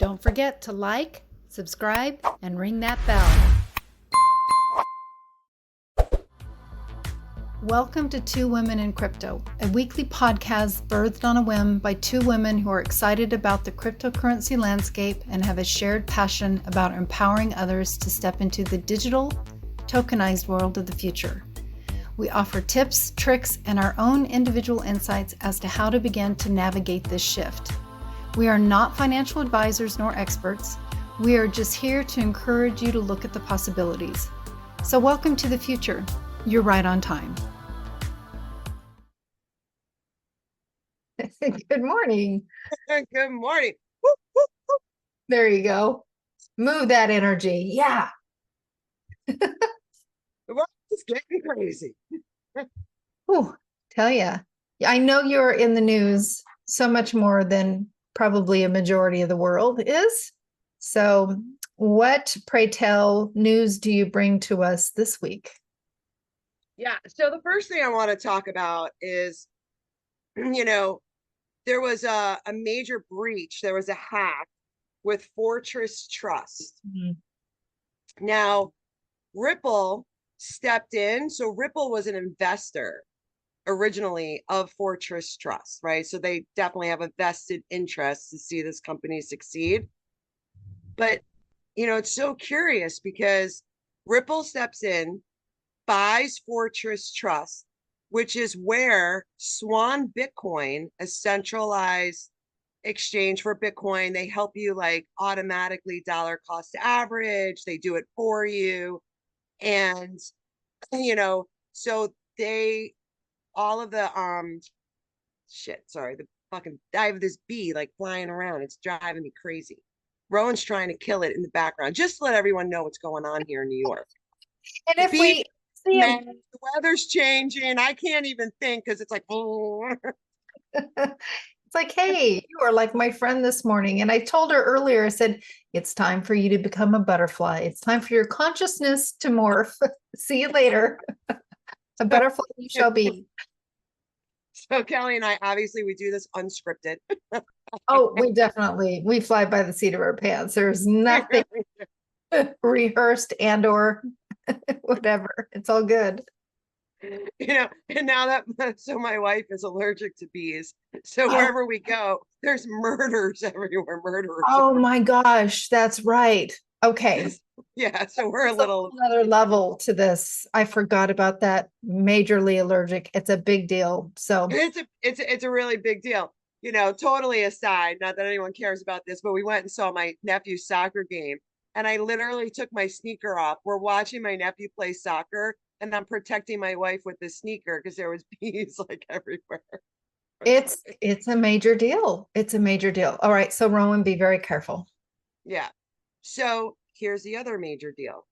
Don't forget to like, subscribe, and ring that bell. Welcome to Two Women in Crypto, a weekly podcast birthed on a whim by two women who are excited about the cryptocurrency landscape and have a shared passion about empowering others to step into the digital, tokenized world of the future. We offer tips, tricks, and our own individual insights as to how to begin to navigate this shift. We are not financial advisors nor experts. We are just here to encourage you to look at the possibilities. So welcome to the future. You're right on time. Good morning. Good morning. There you go. Move that energy. Yeah. The world is getting crazy. Ooh, tell ya. I know you're in the news so much more than probably a majority of the world is. So what, pray tell, news do you bring to us this week? Yeah. So the first thing I want to talk about is, there was a major breach. There was a hack with Fortress Trust. Mm-hmm. Now, Ripple stepped in. So Ripple was an investor originally of Fortress Trust, right? So they definitely have a vested interest to see this company succeed. But, it's so curious because Ripple steps in, buys Fortress Trust, which is where Swan Bitcoin, a centralized exchange for Bitcoin, they help you like automatically dollar cost average. They do it for you. And, so they, all of the, the fucking, I have this bee like flying around. It's driving me crazy. Rowan's trying to kill it in the background, just to let everyone know what's going on here in New York. And if Bee, we see man, the weather's changing. I can't even think because it's like, oh. It's like, hey, you are like my friend this morning. And I told her earlier, I said, it's time for you to become a butterfly. It's time for your consciousness to morph. See you later. A butterfly you shall be. So Kelly and I, obviously, we do this unscripted. Oh, we fly by the seat of our pants. There's nothing rehearsed and or whatever. It's all good. And now so my wife is allergic to bees. So wherever we go, there's murders everywhere. Murderers. Oh my gosh, that's right. Okay. Yeah, so we're a little another level to this. I forgot about that. Majorly allergic. It's a big deal. So it's a really big deal. Totally aside, not that anyone cares about this, but we went and saw my nephew's soccer game, and I literally took my sneaker off. We're watching my nephew play soccer, and I'm protecting my wife with the sneaker because there was bees like everywhere. It's a major deal. It's a major deal. All right. So Rowan, be very careful. Yeah. So here's the other major deal.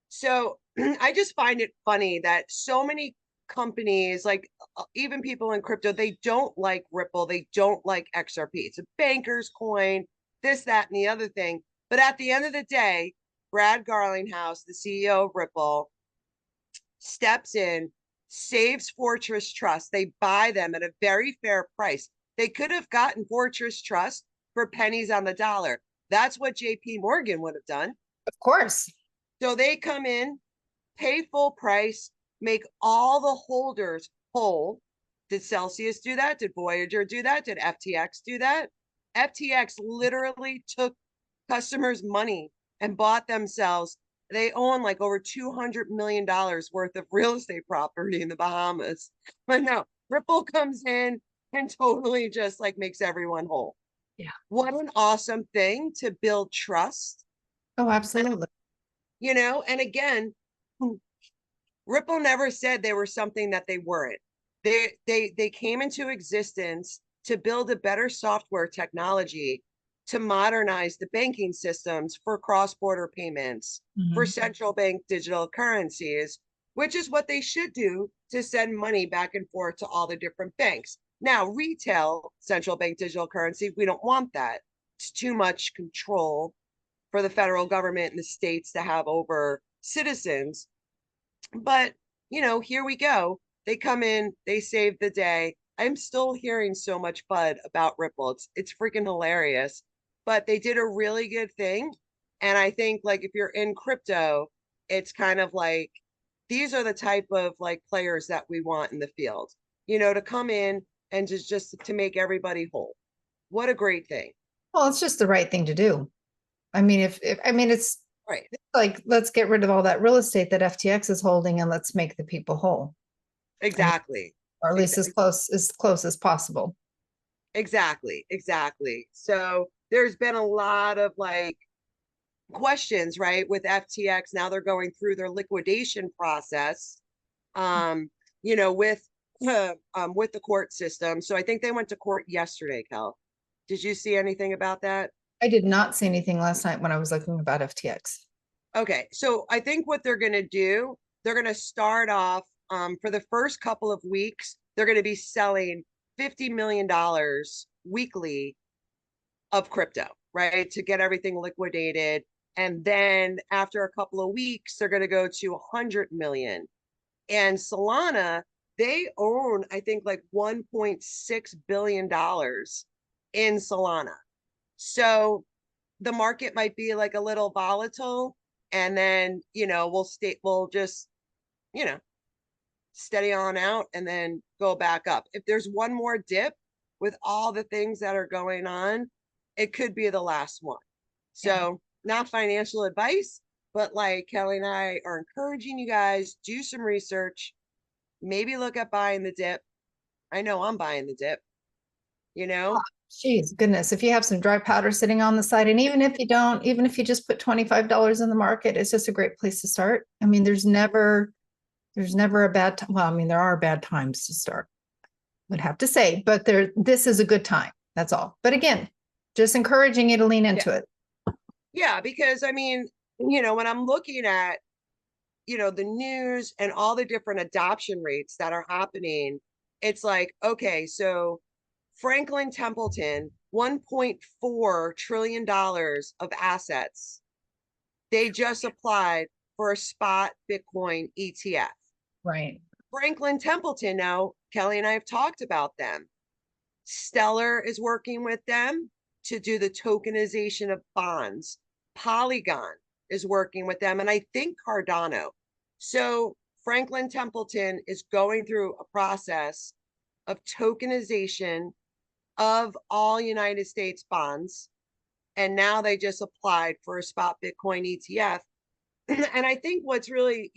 So I just find it funny that so many companies, like even people in crypto, they don't like Ripple. They don't like XRP. It's a banker's coin, this, that, and the other thing. But at the end of the day, Brad Garlinghouse, the CEO of Ripple, steps in, saves Fortress Trust. They buy them at a very fair price. They could have gotten Fortress Trust for pennies on the dollar. That's what JP Morgan would have done. Of course. So they come in, pay full price, make all the holders whole. Did Celsius do that? Did Voyager do that? Did FTX do that? FTX literally took customers' money and bought themselves. They own like over $200 million worth of real estate property in the Bahamas. But no, Ripple comes in and totally just like makes everyone whole. Yeah. What an awesome thing to build trust. Oh, absolutely. And again, Ripple never said they were something that they weren't. They came into existence to build a better software technology to modernize the banking systems for cross-border payments, for central bank digital currencies, which is what they should do to send money back and forth to all the different banks. Now, retail central bank digital currency, we don't want that. It's too much control for the federal government and the states to have over citizens. But, here we go. They come in, they save the day. I'm still hearing so much FUD about Ripple. It's freaking hilarious. but they did a really good thing. And I think like if you're in crypto, it's kind of like these are the type of like players that we want in the field, to come in and just to make everybody whole. What a great thing. Well, it's just the right thing to do. I mean, it's Right. like, let's get rid of all that real estate that FTX is holding and let's make the people whole. Exactly. Or at least as close as possible. Exactly. So there's been a lot of like questions, right, with FTX. Now they're going through their liquidation process, um, with the court system. So I think they went to court yesterday, Kel. Did you see anything about that? I did not see anything last night when I was looking about FTX. Okay, so I think what they're going to do, they're going to start off for the first couple of weeks, they're going to be selling $50 million weekly of crypto, right? To get everything liquidated. And then after a couple of weeks, they're going to go to 100 million. And Solana, they own, I think, like $1.6 billion in Solana. So the market might be like a little volatile. And then, we'll just, you know, steady on out and then go back up. If there's one more dip with all the things that are going on, it could be the last one. So, not financial advice, but like Kelly and I are encouraging you guys, do some research, maybe look at buying the dip. I know I'm buying the dip, you know? Geez, goodness. If you have some dry powder sitting on the side, and even if you don't, even if you just put $25 in the market, it's just a great place to start. I mean, there's never a bad time. Well, I mean, there are bad times to start, I would have to say, but this is a good time. That's all. But again, just encouraging you to lean into it. Yeah, because I mean, when I'm looking at, the news and all the different adoption rates that are happening, it's like, okay, so Franklin Templeton, $1.4 trillion of assets. They just applied for a spot Bitcoin ETF. Right. Franklin Templeton, now, Kelly and I have talked about them. Stellar is working with them to do the tokenization of bonds. Polygon is working with them, and I think Cardano. So Franklin Templeton is going through a process of tokenization of all United States bonds. And now they just applied for a spot Bitcoin ETF. And I think what's really,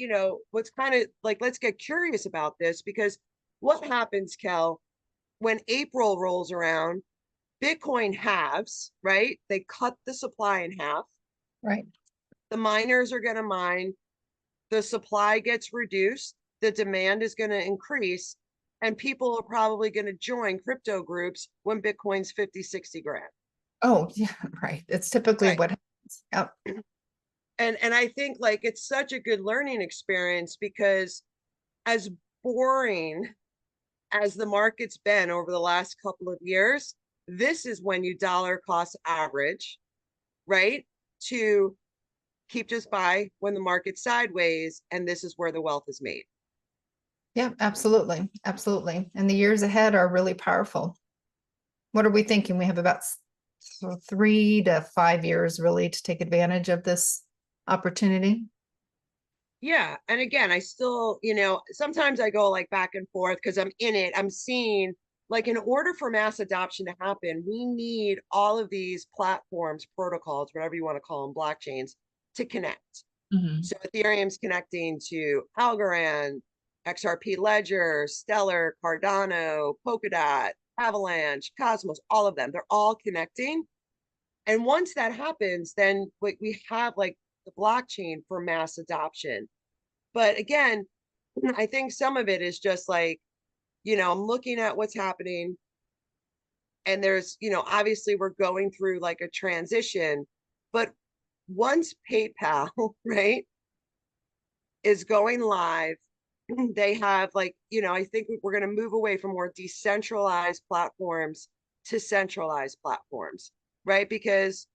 what's kind of like, let's get curious about this, because what happens, Kel, when April rolls around, Bitcoin halves, right? They cut the supply in half. Right. The miners are going to mine. The supply gets reduced. The demand is going to increase. And people are probably going to join crypto groups when Bitcoin's 50, 60 grand. Oh, yeah, right. It's typically what happens. Yep. And I think like it's such a good learning experience, because as boring as the market's been over the last couple of years, this is when you dollar cost average, right? To keep just buy when the market's sideways, and this is where the wealth is made. Yeah, absolutely. Absolutely. And the years ahead are really powerful. What are we thinking? We have about 3 to 5 years really to take advantage of this opportunity. Yeah. And again, I still, sometimes I go like back and forth because I'm in it. I'm seeing like in order for mass adoption to happen, we need all of these platforms, protocols, whatever you want to call them, blockchains, to connect. Mm-hmm. So Ethereum's connecting to Algorand, XRP Ledger, Stellar, Cardano, Polkadot, Avalanche, Cosmos, all of them. They're all connecting. And once that happens, then we have like the blockchain for mass adoption. But again, I think some of it is just like, I'm looking at what's happening. And there's, obviously we're going through like a transition. But once PayPal, right, is going live, they have like, I think we're going to move away from more decentralized platforms to centralized platforms, right? Because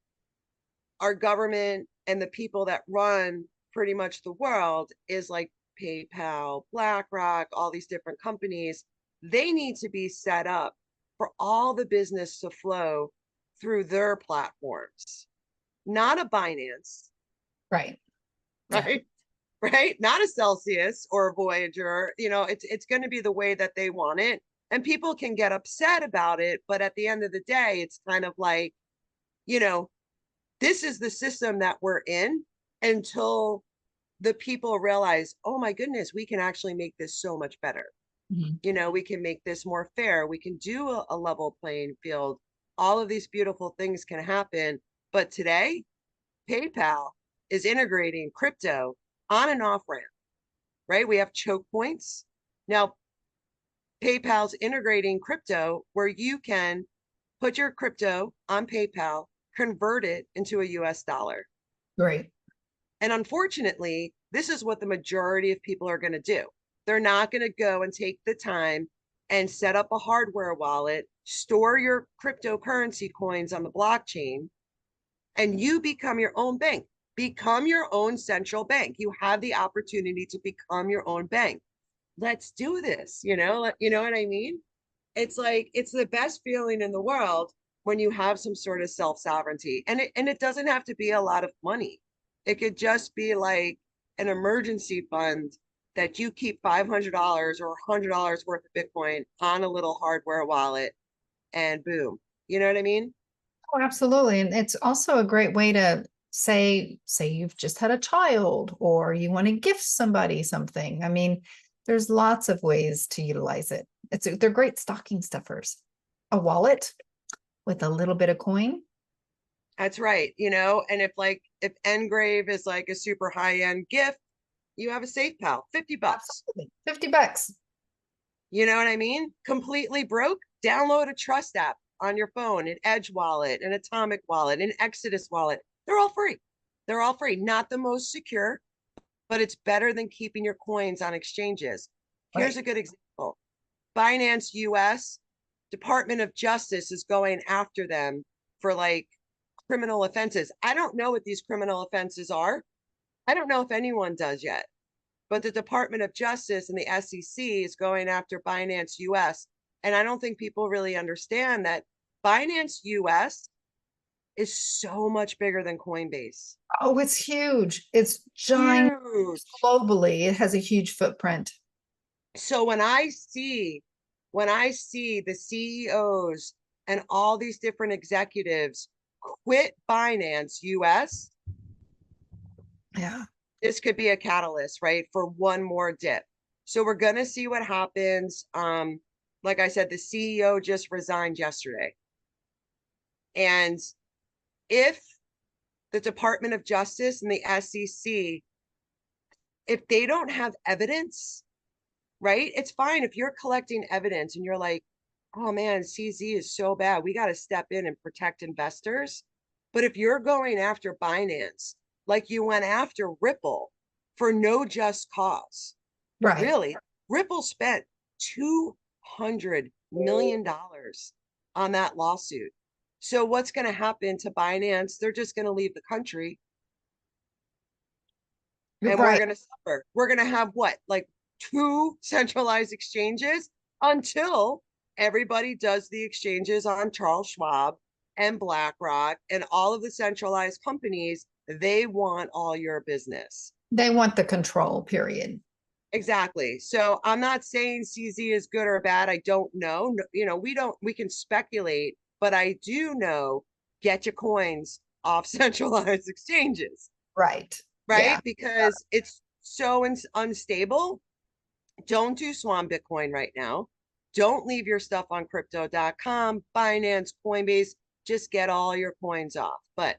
our government and the people that run pretty much the world is like PayPal, BlackRock, all these different companies. They need to be set up for all the business to flow through their platforms, not a Binance, Right. right? Yeah. Right? Not a Celsius or a Voyager. It's going to be the way that they want it. And people can get upset about it, but at the end of the day, it's kind of like, this is the system that we're in until the people realize, oh my goodness, we can actually make this so much better. Mm-hmm. We can make this more fair. We can do a level playing field. All of these beautiful things can happen. But today, PayPal is integrating crypto on and off ramp, right? We have choke points. Now, PayPal's integrating crypto where you can put your crypto on PayPal, convert it into a US dollar. Great. And unfortunately, this is what the majority of people are going to do. They're not going to go and take the time and set up a hardware wallet, store your cryptocurrency coins on the blockchain, and you become your own bank. Become your own central bank. You have the opportunity to become your own bank. Let's do this. You know what I mean? It's like, it's the best feeling in the world when you have some sort of self-sovereignty. And it doesn't have to be a lot of money. It could just be like an emergency fund that you keep $500 or $100 worth of Bitcoin on a little hardware wallet, and boom. You know what I mean? Oh, absolutely. And it's also a great way to say you've just had a child or you want to gift somebody something. I mean, there's lots of ways to utilize it. They're great stocking stuffers. A wallet with a little bit of coin. That's right. And if Engrave is like a super high-end gift, you have a safe pal, $50. Absolutely. $50. You know what I mean? Completely broke, download a trust app on your phone, an Edge wallet, an Atomic wallet, an Exodus wallet. They're all free. They're all free. Not the most secure, but it's better than keeping your coins on exchanges. Here's a good example. Binance US, Department of Justice is going after them for like criminal offenses. I don't know what these criminal offenses are. I don't know if anyone does yet, but the Department of Justice and the SEC is going after Binance US. And I don't think people really understand that Binance US is so much bigger than Coinbase. Oh, it's huge. It's giant. Huge. Globally. It has a huge footprint. So when I see the CEOs and all these different executives quit Binance US, Yeah. this could be a catalyst, right, for one more dip. So we're going to see what happens. Like I said, the CEO just resigned yesterday. And if the Department of Justice and the SEC, if they don't have evidence, right, it's fine if you're collecting evidence and you're like, oh man, CZ is so bad, we got to step in and protect investors. But if you're going after Binance like you went after Ripple for no just cause, Right. really, Ripple spent $200 million on that lawsuit. So what's going to happen to Binance? They're just going to leave the country. And we're going to suffer. We're going to have what, like 2 centralized exchanges until everybody does the exchanges on Charles Schwab and BlackRock and all of the centralized companies. They want all your business. They want the control, period. Exactly. So I'm not saying CZ is good or bad. I don't know. We can speculate, but I do know, get your coins off centralized exchanges. Right. Right. Yeah. Because it's so unstable. Don't do Swan Bitcoin right now. Don't leave your stuff on crypto.com, Binance, Coinbase. Just get all your coins off. But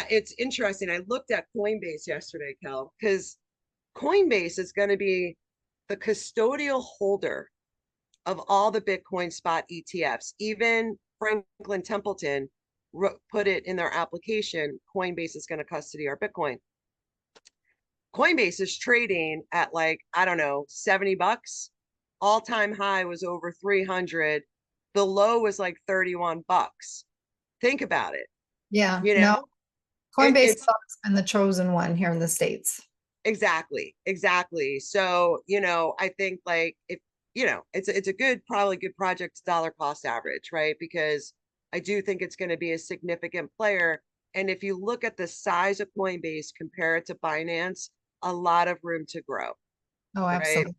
it's interesting. I looked at Coinbase yesterday, Kel, because Coinbase is going to be the custodial holder of all the Bitcoin spot ETFs. Even Franklin Templeton put it in their application, Coinbase is going to custody our Bitcoin. Coinbase is trading at like, I don't know, $70. All-time high was over 300. The low was like $31. Think about it. Yeah. No. Coinbase it's has been the chosen one here in the States. Exactly. So, I think like if, it's a probably good project to dollar cost average, right? Because I do think it's going to be a significant player. And if you look at the size of Coinbase, compare it to Binance, a lot of room to grow. Oh, Right? absolutely.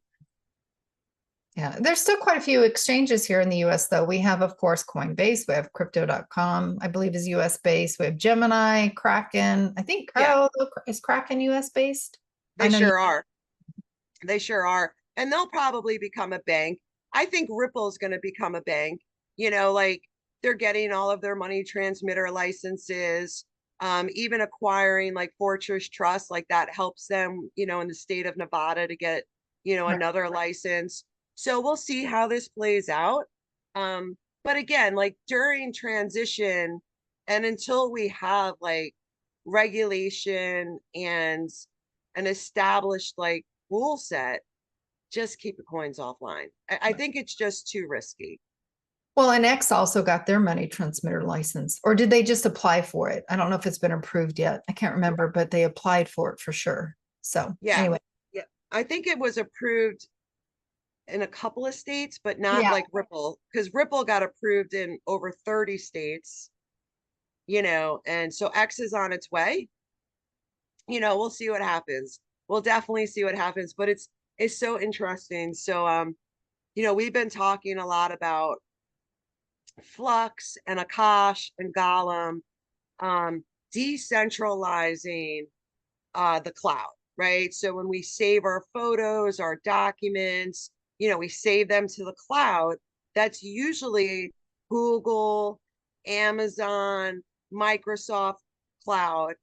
Yeah, there's still quite a few exchanges here in the US, though. We have, of course, Coinbase. We have crypto.com, I believe is US based. We have Gemini, Kraken. I think, is Kraken US based? They sure are. They sure are. And they'll probably become a bank. I think Ripple's going to become a bank. You know, like they're getting all of their money transmitter licenses, even acquiring like Fortress Trust, like that helps them, you know, in the state of Nevada to get, you know, another license. So we'll see how this plays out. But again, like during transition and until we have like regulation and an established like rule set, just keep the coins offline. I think it's just too risky. Well, and X also got their money transmitter license, or did they just apply for it? I don't know if it's been approved yet. I can't remember, but they applied for it for sure. So anyway. Yeah, I think it was approved in a couple of states, but not like Ripple, because Ripple got approved in over 30 states, you know, and so X is on its way. You know, we'll see what happens. We'll definitely see what happens, but it's so interesting. So you know, we've been talking a lot about Flux and Akash and Golem, decentralizing the cloud, right? So when we save our photos, our documents, you know, we save them to the cloud. That's usually Google, Amazon, Microsoft Cloud.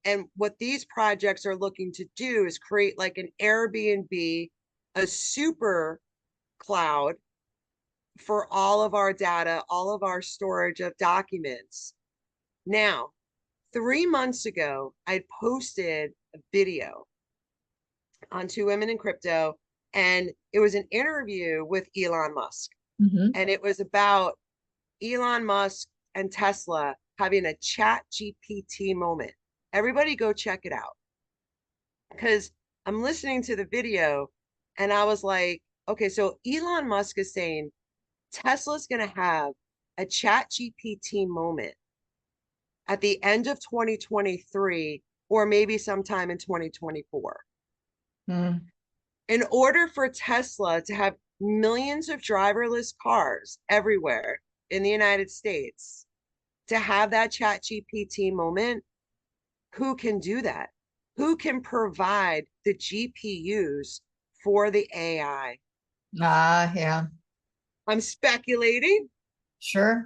And what these projects are looking to do is create like an Airbnb, a super cloud for all of our data, all of our storage of documents. Now, 3 months ago, I posted a video on Two Women in Crypto, and it was an interview with Elon Musk. And it was about Elon Musk and Tesla having a chat GPT moment. Everybody go check it out. Because I'm listening to the video and I was like, okay, so Elon Musk is saying Tesla's going to have a chat GPT moment at the end of 2023 or maybe sometime in 2024. In order for Tesla to have millions of driverless cars everywhere in the United States, to have that chat GPT moment, who can do that? Who can provide the GPUs for the AI? Yeah. I'm speculating. Sure.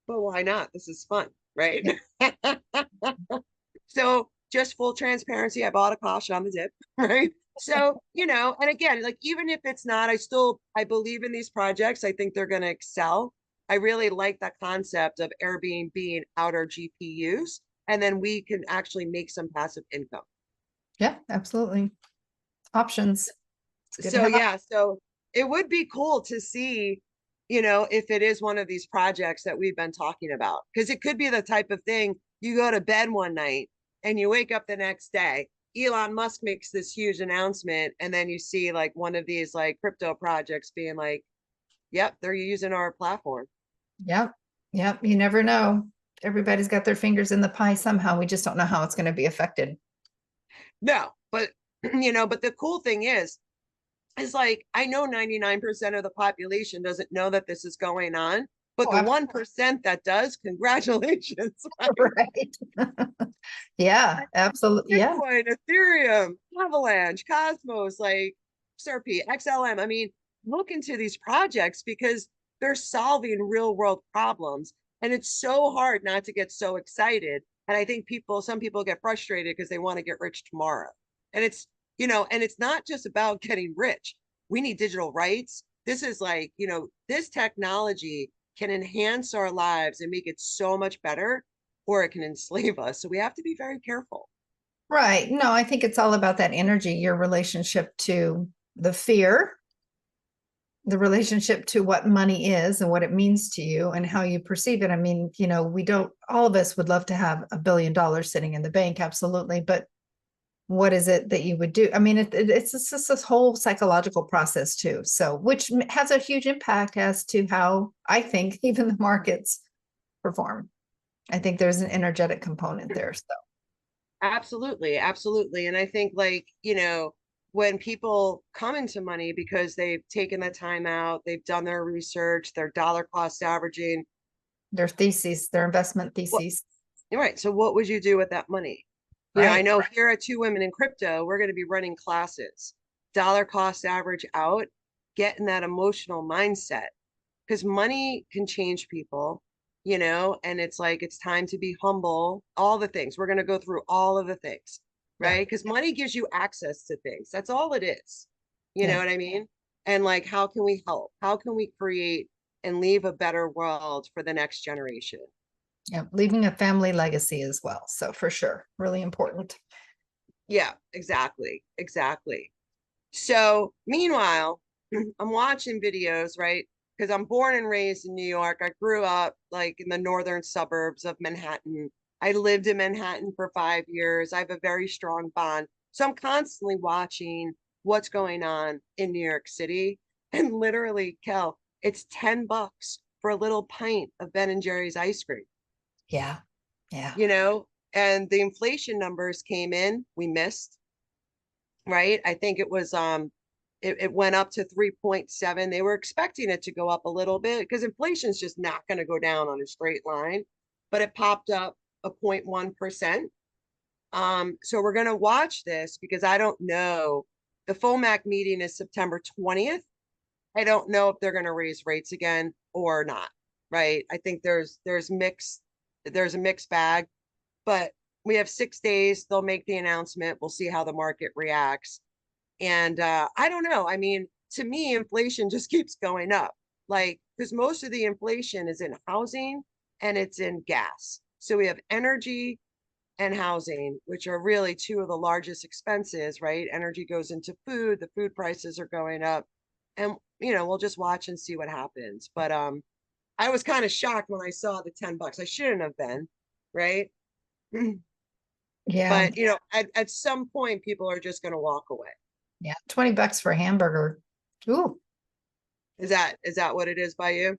But why not? This is fun, right? Yeah. So just full transparency, I bought Akash on the dip, right? So, you know, and again, like even if it's not, I believe in these projects. I think they're going to excel. I really like that concept of Airbnb being out our GPUs, and then we can actually make some passive income. Yeah, absolutely. Options. So yeah, so it would be cool to see, you know, if it is one of these projects that we've been talking about, because it could be the type of thing you go to bed one night and you wake up the next day, Elon Musk makes this huge announcement, and then you see like one of these like crypto projects being like, yep, they're using our platform. Yep. You never know. Everybody's got their fingers in the pie somehow. We just don't know how it's going to be affected. No, but you know, but the cool thing is like, I know 99% of the population doesn't know that this is going on, but the 1% that does, congratulations. Right. Yeah, absolutely. Bitcoin, Ethereum, Avalanche, Cosmos, like XRP, XLM. I mean, look into these projects because they're solving real world problems. And it's so hard not to get so excited. And I think some people get frustrated because they want to get rich tomorrow. And it's, you know, and it's not just about getting rich. We need digital rights. This is like, you know, this technology can enhance our lives and make it so much better, or it can enslave us. So we have to be very careful. Right. No, I think it's all about that energy, your relationship to the fear, the relationship to what money is and what it means to you and how you perceive it. I mean, you know, all of us would love to have $1 billion sitting in the bank. Absolutely. But what is it that you would do? I mean, it's just this whole psychological process too. So, which has a huge impact as to how I think even the markets perform. I think there's an energetic component there. So Absolutely, absolutely. And I think like, when people come into money because they've taken the time out, they've done their research, their dollar cost averaging, their theses, their investment what, theses. right. So what would you do with that money? I Right. know here at Two Women in Crypto, we're going to be running classes, dollar cost average out, get in that emotional mindset because money can change people, and it's like it's time to be humble, all the things. We're going to go through all of the things, Yeah. right? Because money gives you access to things. That's all it is. You know Yeah. what I mean? And like, how can we help? How can we create and leave a better world for the next generation? Yeah. Leaving a family legacy as well. So for sure, really important. Yeah, exactly. Exactly. So meanwhile, I'm watching videos, right? Because I'm born and raised in New York. I grew up like in the northern suburbs of Manhattan. I lived in Manhattan for 5 years. I have a very strong bond. So I'm constantly watching what's going on in New York City. And literally, Kel, it's $10 for a little pint of Ben and Jerry's ice cream, Yeah. Yeah. you know? And the inflation numbers came in, we missed, right? I think it was it went up to 3.7. They were expecting it to go up a little bit because inflation's just not going to go down on a straight line, but it popped up a 0.1%. So we're going to watch this because I don't know. The FOMC meeting is September 20th. I don't know if they're going to raise rates again or not, right? I think there's a mixed bag, but we have 6 days. They'll make the announcement. We'll see how the market reacts. And I don't know. I mean, to me, inflation just keeps going up. Like, because most of the inflation is in housing and it's in gas. So we have energy and housing, which are really two of the largest expenses, right? Energy goes into food, the food prices are going up. And we'll just watch and see what happens. But I was kind of shocked when I saw the $10. I shouldn't have been, right? Yeah. But at some point people are just going to walk away. Yeah. $20 for a hamburger. Ooh. Is that what it is by you?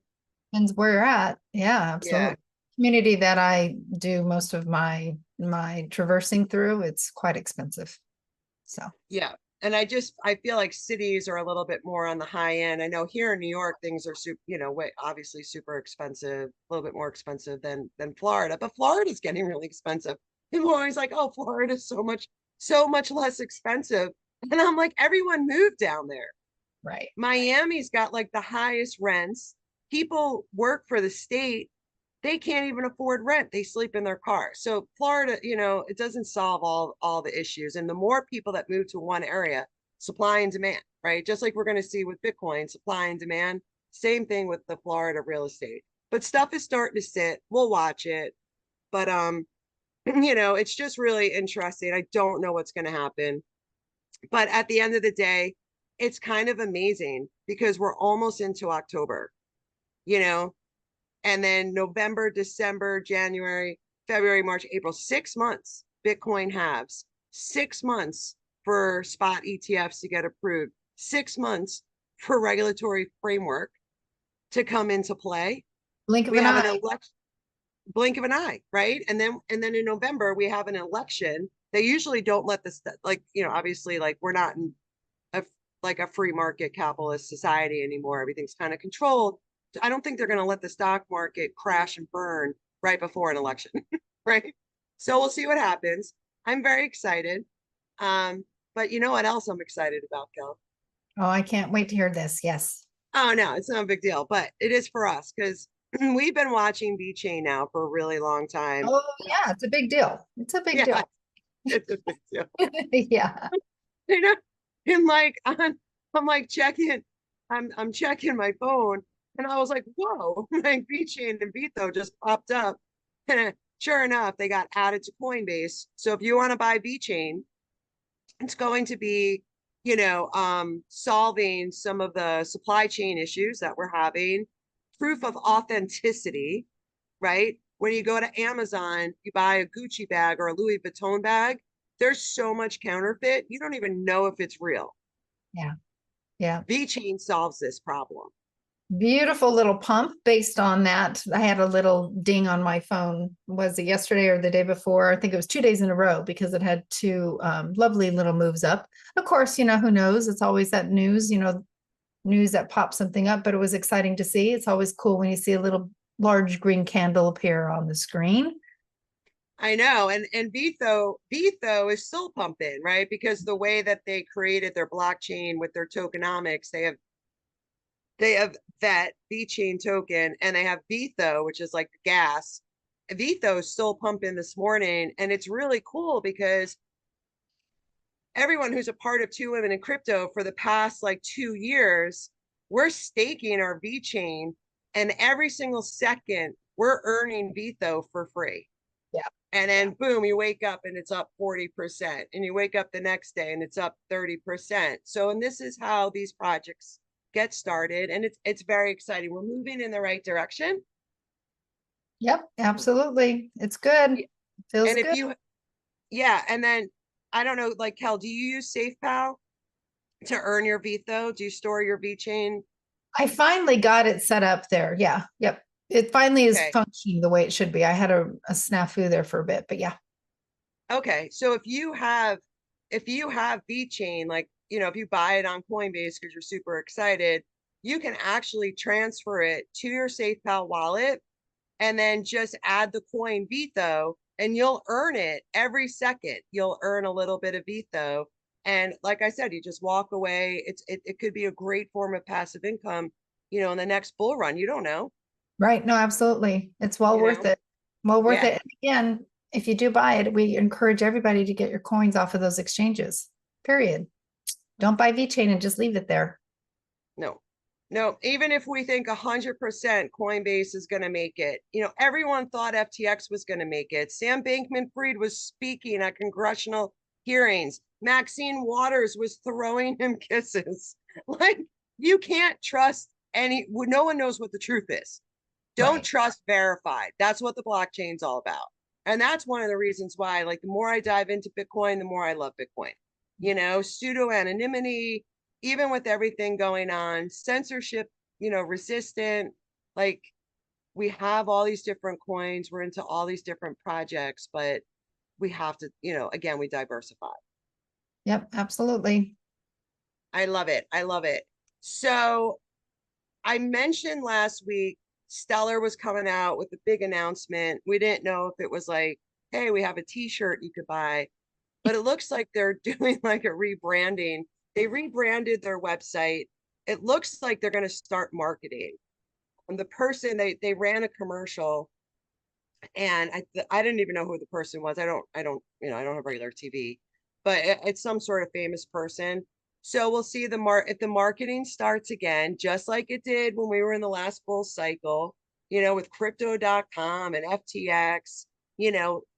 Depends where you're at. Yeah, Yeah. absolutely. Community that I do most of my traversing through, it's quite expensive. So Yeah. And I feel like cities are a little bit more on the high end. I know here in New York, things are super, obviously super expensive, a little bit more expensive than Florida, but Florida's getting really expensive. People are always like, oh, Florida's so much less expensive. And I'm like, everyone moved down there. right. Miami's got like the highest rents. People work for the state. They can't even afford rent. They sleep in their car. So Florida, it doesn't solve all the issues. And the more people that move to one area, supply and demand, right? Just like we're going to see with Bitcoin, supply and demand. Same thing with the Florida real estate. But stuff is starting to sit. We'll watch it. But it's just really interesting. I don't know what's going to happen. But at the end of the day, it's kind of amazing because we're almost into October, you know, and then November, December, January, February, March, April, 6 months, Bitcoin halves, 6 months for spot ETFs to get approved, 6 months for regulatory framework to come into play. Blink of We an have an eye. election, blink of an eye, right? And then in November, we have an election. They usually don't let this, like, obviously, like we're not in a like a free market capitalist society anymore. Everything's kind of controlled. I don't think they're going to let the stock market crash and burn right before an election, right? So we'll see what happens. I'm very excited. But you know what else I'm excited about, Kel? Oh, I can't wait to hear this. Yes. Oh no, it's not a big deal, but it is for us because we've been watching Vechain now for a really long time. Oh, yeah, it's a big deal. It's a big Yeah, deal. it's a big deal. Yeah. You know, and like I'm like checking, I'm checking my phone, and I was like, whoa, like Vechain and VTHO just popped up, and sure enough, they got added to Coinbase. So if you want to buy Vechain, it's going to be, solving some of the supply chain issues that we're having, proof of authenticity, right? When you go to Amazon, you buy a Gucci bag or a Louis Vuitton bag, there's so much counterfeit, you don't even know if it's real. Yeah. Yeah. VeChain solves this problem. Beautiful little pump based on that. I had a little ding on my phone. Was it yesterday or the day before? I think it was 2 days in a row because it had two lovely little moves up. Of course, who knows? It's always that news that pops something up, but it was exciting to see. It's always cool when you see a little large green candle appear on the screen. I know, and VTHO is still pumping, right? Because the way that they created their blockchain with their tokenomics, they have that Vechain token, and they have VTHO, which is like the gas. VTHO is still pumping this morning, and it's really cool because everyone who's a part of Two Women in Crypto for the past like 2 years, we're staking our VeChain, and every single second we're earning VTHO for free. Yeah. And then boom, you wake up and it's up 40%, and you wake up the next day and it's up 30%. So, and this is how these projects get started, and it's very exciting. We're moving in the right direction. Yep, absolutely. It's good. It feels And if good. yeah, and then I don't know, like Kel, do you use SafePal to earn your VTHO? Do you store your VeChain? I finally got it set up there. Yeah. Yep. It finally is Okay. functioning the way it should be. I had a snafu there for a bit, but yeah. Okay. So if you have VeChain, like, if you buy it on Coinbase because you're super excited, you can actually transfer it to your SafePal wallet and then just add the coin VTHO, and you'll earn it every second. You'll earn a little bit of VTHO. And like I said, you just walk away. It could be a great form of passive income, in the next bull run. You don't know, Right. No, absolutely. It's well you worth know? it. Well worth Yeah. it. And again, if you do buy it, we encourage everybody to get your coins off of those exchanges. Period. Don't buy VeChain and just leave it there. No, no, even if we think 100% Coinbase is going to make it, everyone thought FTX was going to make it. Sam Bankman-Fried was speaking at congressional hearings. Maxine Waters was throwing him kisses. Like, you can't trust no one knows what the truth is. Don't Right. trust verified. That's what the blockchain's all about. And that's one of the reasons why, like, the more I dive into Bitcoin, the more I love Bitcoin. Pseudo anonymity, even with everything going on, censorship, resistant. Like, we have all these different coins, we're into all these different projects, but we have to, again, we diversify. Yep, absolutely. I love it. I love it. So I mentioned last week Stellar was coming out with a big announcement. We didn't know if it was like, hey, we have a t-shirt you could buy, but it looks like they're doing like a rebranding. They rebranded their website. It looks like they're going to start marketing. And the person, they ran a commercial, and I didn't even know who the person was. I don't have regular TV, but it's some sort of famous person. So we'll see if the marketing starts again, just like it did when we were in the last bull cycle, with crypto.com and FTX.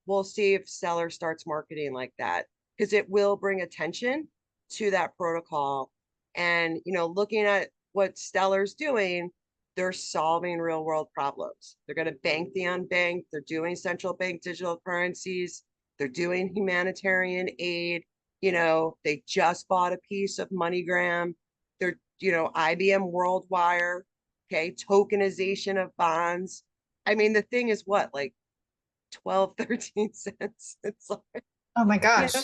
We'll see if Stellar starts marketing like that, because it will bring attention to that protocol. And, looking at what Stellar's doing, they're solving real world problems. They're going to bank the unbanked. They're doing central bank digital currencies. They're doing humanitarian aid. They just bought a piece of MoneyGram. They're, IBM WorldWire, okay, tokenization of bonds. I mean, the thing is what, like 12, 13 cents? It's like, Oh my you know, gosh.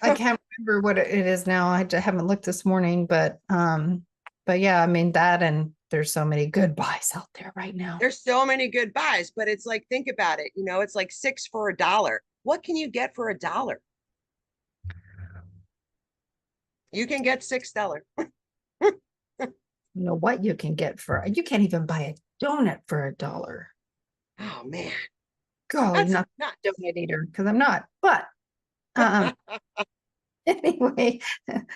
I can't remember what it is now. I haven't looked this morning, but yeah, I mean that, and there's so many good buys out there right now. there's so many good buys, but it's like, think about it. It's like six for $1. What can you get for $1? You can get $6. You know what you can get you can't even buy a donut for $1. Oh man, Golly, that's not nuts. a donut eater because I'm not. But um, anyway,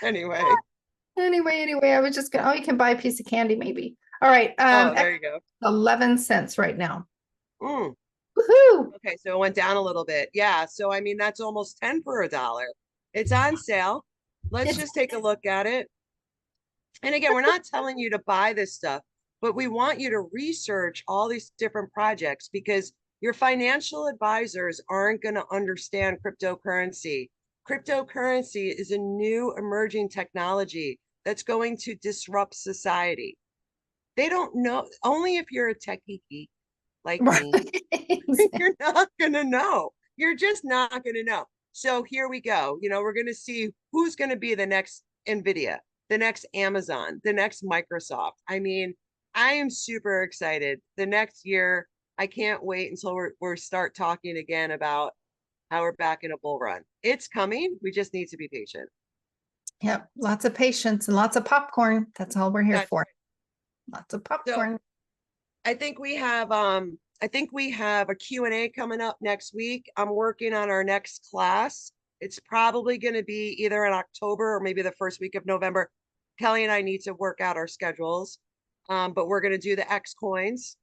Anyway, anyway, I was just gonna. Oh, you can buy a piece of candy, maybe. All right. oh, there you go. 11 cents right now. Mm. Woohoo! Okay, so it went down a little bit. Yeah, so I mean that's almost 10 for $1. It's on sale. Let's It's just take a look at it. And again, we're not telling you to buy this stuff, but we want you to research all these different projects, because your financial advisors aren't going to understand cryptocurrency. Cryptocurrency is a new emerging technology that's going to disrupt society. They don't know. Only if you're a techie geek like me, Right. Exactly. you're not gonna know. You're just not gonna know. So here we go. We're gonna see who's gonna be the next Nvidia, the next Amazon, the next Microsoft. I mean, I am super excited. The next year, I can't wait until we're start talking again about how we're back in a bull run. It's coming. We just need to be patient. Yep. Lots of patience and lots of popcorn. That's all we're here That's for. right. Lots of So popcorn. I think we have a Q&A coming up next week. I'm working on our next class. It's probably going to be either in October or maybe the first week of November. Kelly and I need to work out our schedules. But we're going to do the X coins.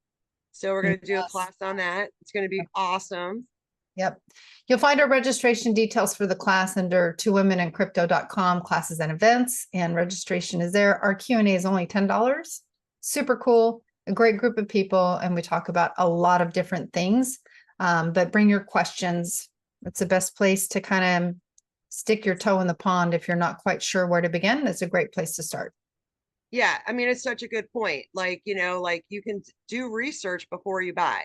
So we're going to do a Yes. class on that. It's going to be awesome. Yep. You'll find our registration details for the class under twowomenancrypto.com classes and events, and registration is there. Our Q&A is only $10. Super cool, a great group of people, and we talk about a lot of different things. But bring your questions. It's the best place to kind of stick your toe in the pond if you're not quite sure where to begin. It's a great place to start. Yeah, I mean, it's such a good point. Like, like you can do research before you buy,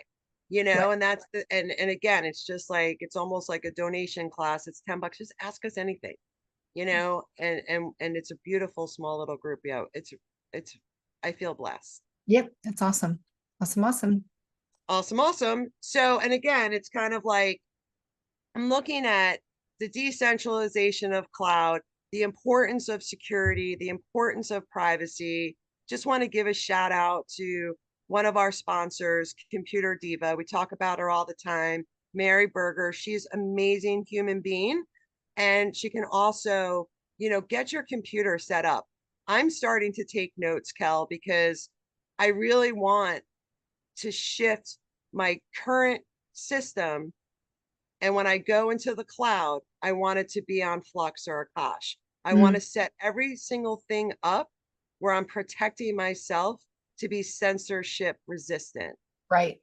Right. and that's and again, it's just like it's almost like a donation class. It's $10. Just ask us anything, and it's a beautiful small little group. Yeah, it's I feel blessed. Yep. That's awesome. Awesome. Awesome. Awesome. So, and again, it's kind of like I'm looking at the decentralization of cloud, the importance of security, the importance of privacy. Just want to give a shout out to one of our sponsors, Computer Diva. We talk about her all the time, Mary Berger. She's an amazing human being. And she can also, get your computer set up. I'm starting to take notes, Kel, because I really want to shift my current system, and when I go into the cloud, I want it to be on Flux or Akash. I want to set every single thing up where I'm protecting myself to be censorship resistant. Right.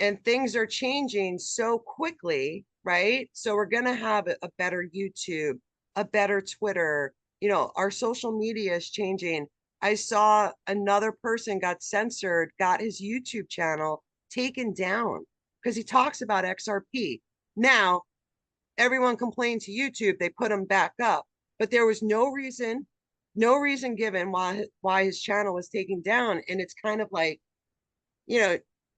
And things are changing so quickly, right? So we're going to have a better YouTube, a better Twitter. Our social media is changing. I saw another person got censored, got his YouTube channel taken down because he talks about XRP. Now, everyone complained to YouTube, they put him back up, but there was no reason given why his channel was taken down. And it's kind of like,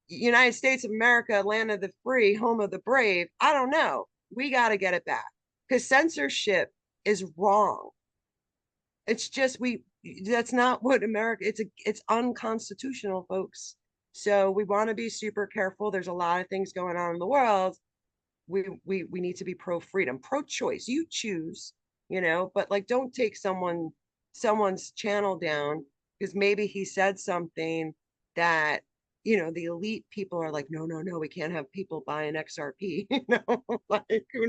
United States of America, land of the free, home of the brave. I don't know. We got to get it back because censorship is wrong. It's just that's not what America, it's unconstitutional, folks. So we want to be super careful. There's a lot of things going on in the world. We need to be pro freedom, pro choice. You choose, but like don't take someone's channel down because maybe he said something that the elite people are like, no, we can't have people buying XRP. Like who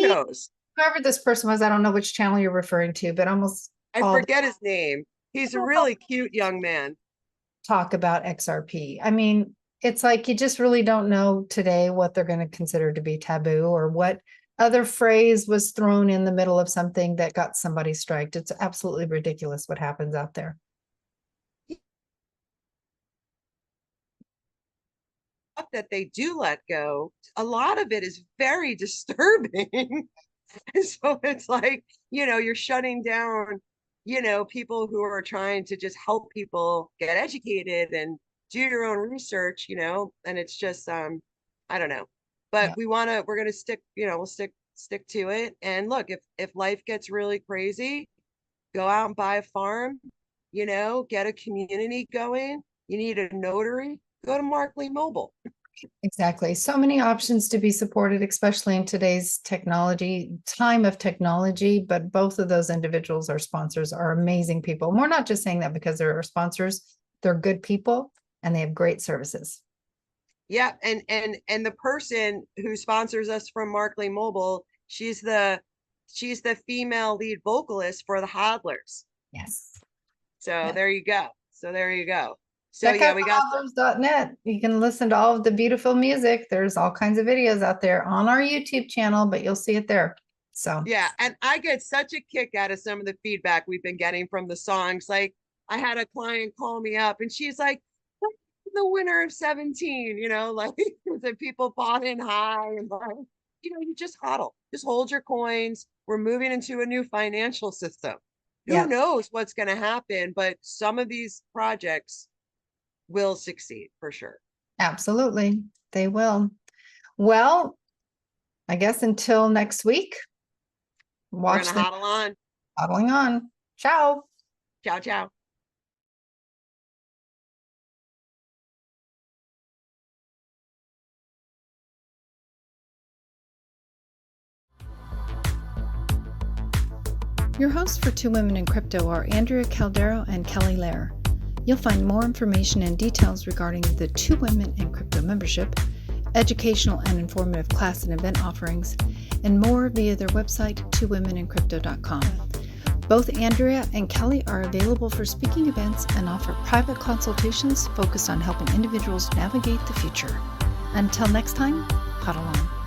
knows? Whoever this person was, I don't know which channel you're referring to, but almost I all forget his name. He's a really cute young man. talk about XRP. I mean, it's like you just really don't know today what they're going to consider to be taboo or what other phrase was thrown in the middle of something that got somebody striked. It's absolutely ridiculous what happens out there. That they do let go, a lot of it is very disturbing. And so it's like, you're shutting down, people who are trying to just help people get educated and do your own research, and it's just I don't know. But Yeah. we're gonna stick, we'll stick to it. And look, if life gets really crazy, go out and buy a farm, get a community going. You need a notary, go to Markley Mobile. Exactly. So many options to be supported, especially in today's time of technology. But both of those individuals, our sponsors, are amazing people. And we're not just saying that because they're our sponsors. They're good people and they have great services. Yeah, and the person who sponsors us from Markley Mobile, she's the female lead vocalist for the Hodlers. Yes. So Yeah. there you go. So Check yeah, out we got hodlers.net. You can listen to all of the beautiful music. There's all kinds of videos out there on our YouTube channel, but you'll see it there. So yeah, and I get such a kick out of some of the feedback we've been getting from the songs. Like, I had a client call me up and she's like, the winner of 17, like the people bought in high and you just hodl, just hold your coins. We're moving into a new financial system. Who knows what's going to happen, but some of these projects will succeed for sure. Absolutely. They will. Well, I guess until next week, We're going to hodl on. Hodling on. Ciao. Ciao, ciao. Your hosts for Two Women in Crypto are Andrea Caldero and Kelly Lair. You'll find more information and details regarding the Two Women in Crypto membership, educational and informative class and event offerings, and more via their website, twowomeninCrypto.com. Both Andrea and Kelly are available for speaking events and offer private consultations focused on helping individuals navigate the future. Until next time, hodl on.